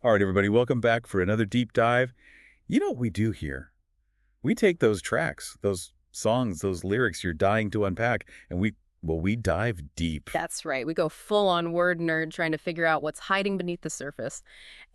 All right, everybody, welcome back for another deep dive. You know what we do here? We take those tracks, those songs, those lyrics you're dying to unpack, and we dive deep. That's right. We go full on word nerd trying to figure out what's hiding beneath the surface.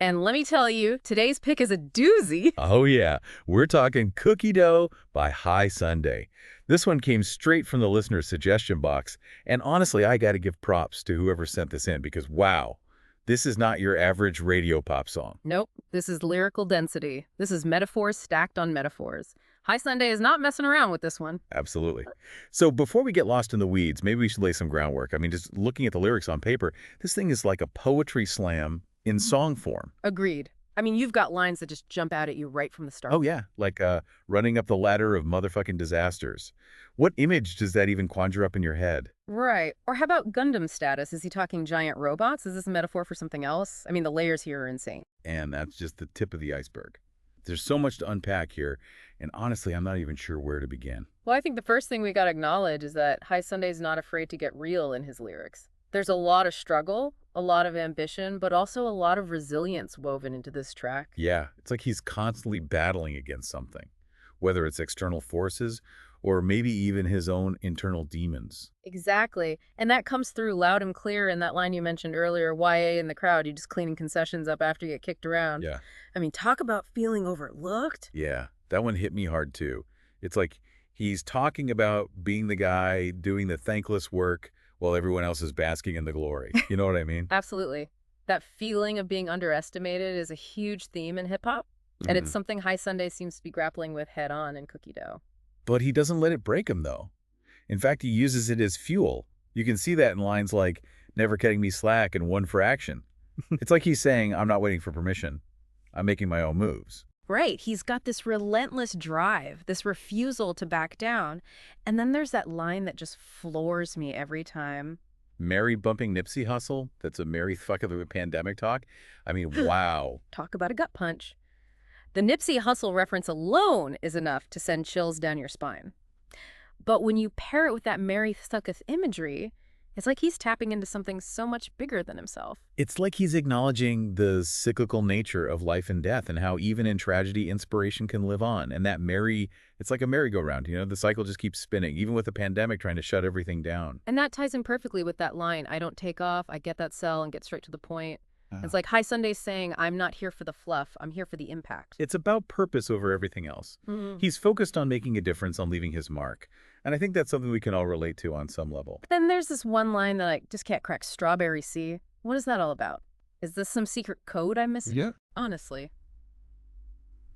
And let me tell you, today's pick is a doozy. Oh, yeah, we're talking Cookie Dough by High Sunday. This one came straight from the listener's suggestion box, and honestly, I got to give props to whoever sent this in because, wow, this is not your average radio pop song. Nope, this is lyrical density. This is metaphors stacked on metaphors. High Sunday is not messing around with this one. Absolutely. So before we get lost in the weeds, maybe we should lay some groundwork. I mean, just looking at the lyrics on paper, this thing is like a poetry slam in song form. Agreed. I mean, you've got lines that just jump out at you right from the start. Oh, yeah, like running up the ladder of motherfucking disasters. What image does that even conjure up in your head? Right. Or how about Gundam status? Is he talking giant robots? Is this a metaphor for something else? I mean, the layers here are insane. And that's just the tip of the iceberg. There's so much to unpack here, and honestly, I'm not even sure where to begin. Well, I think the first thing we got to acknowledge is that High Sunday's not afraid to get real in his lyrics. There's a lot of struggle, a lot of ambition, but also a lot of resilience woven into this track. Yeah, it's like he's constantly battling against something, whether it's external forces or maybe even his own internal demons. Exactly. And that comes through loud and clear in that line you mentioned earlier, YA in the crowd, you just cleaning concessions up after you get kicked around. Yeah. I mean, talk about feeling overlooked. Yeah, that one hit me hard too. It's like he's talking about being the guy doing the thankless work while everyone else is basking in the glory. You know what I mean? Absolutely. That feeling of being underestimated is a huge theme in hip hop, and it's Mhm. something High Sunday seems to be grappling with head on in Cookie Dough. But he doesn't let it break him, though. In fact, he uses it as fuel. You can see that in lines like, never cutting me slack and one for action. It's like he's saying, I'm not waiting for permission. I'm making my own moves. Right. He's got this relentless drive, this refusal to back down. And then there's that line that just floors me every time. Mary bumping Nipsey Hussle, that's a Mary fuck of the pandemic talk. I mean, wow. Talk about a gut punch. The Nipsey Hussle reference alone is enough to send chills down your spine. But when you pair it with that Mary Sucketh imagery, it's like he's tapping into something so much bigger than himself. It's like he's acknowledging the cyclical nature of life and death and how even in tragedy, inspiration can live on. And that it's like a merry-go-round, the cycle just keeps spinning, even with the pandemic trying to shut everything down. And that ties in perfectly with that line, I don't take off, I get that cell and get straight to the point. Ah. It's like High Sunday's saying, I'm not here for the fluff, I'm here for the impact. It's about purpose over everything else. Mhm. He's focused on making a difference, on leaving his mark. And I think that's something we can all relate to on some level. Then there's this one line that I just can't crack, strawberry sea. What is that all about? Is this some secret code I'm missing? Yeah. Honestly.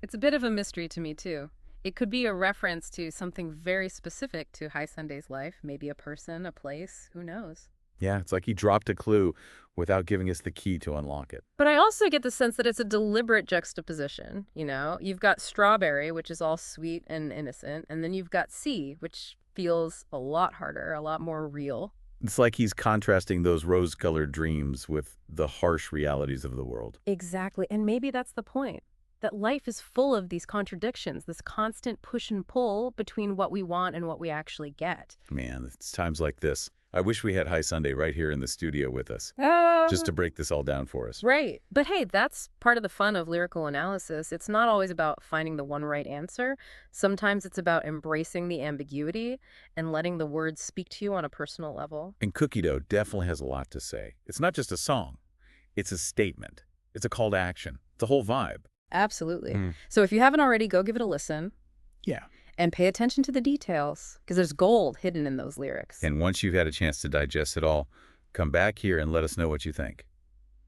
It's a bit of a mystery to me, too. It could be a reference to something very specific to High Sunday's life, maybe a person, a place, who knows? Yeah, it's like he dropped a clue without giving us the key to unlock it. But I also get the sense that it's a deliberate juxtaposition, you know? You've got strawberry, which is all sweet and innocent, and then you've got sea, which feels a lot harder, a lot more real. It's like he's contrasting those rose-colored dreams with the harsh realities of the world. Exactly. And maybe that's the point. That life is full of these contradictions, this constant push and pull between what we want and what we actually get. Man, it's times like this. I wish we had High Sunday right here in the studio with us, just to break this all down for us. Right. But hey, that's part of the fun of lyrical analysis. It's not always about finding the one right answer. Sometimes it's about embracing the ambiguity and letting the words speak to you on a personal level. And Cookie Dough definitely has a lot to say. It's not just a song. It's a statement. It's a call to action. It's a whole vibe. Absolutely. So if you haven't already, go give it a listen. Yeah. And pay attention to the details, because there's gold hidden in those lyrics. And once you've had a chance to digest it all, come back here and let us know what you think.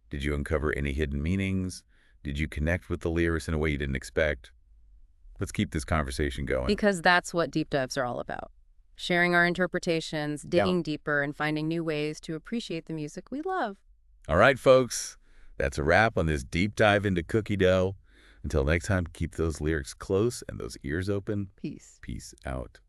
Did you uncover any hidden meanings? Did you connect with the lyrics in a way you didn't expect? Let's keep this conversation going. Because that's what deep dives are all about. Sharing our interpretations, digging deeper, and finding new ways to appreciate the music we love. All right, folks. That's a wrap on this deep dive into Cookie Dough. Until next time, keep those lyrics close and those ears open. Peace. Peace out.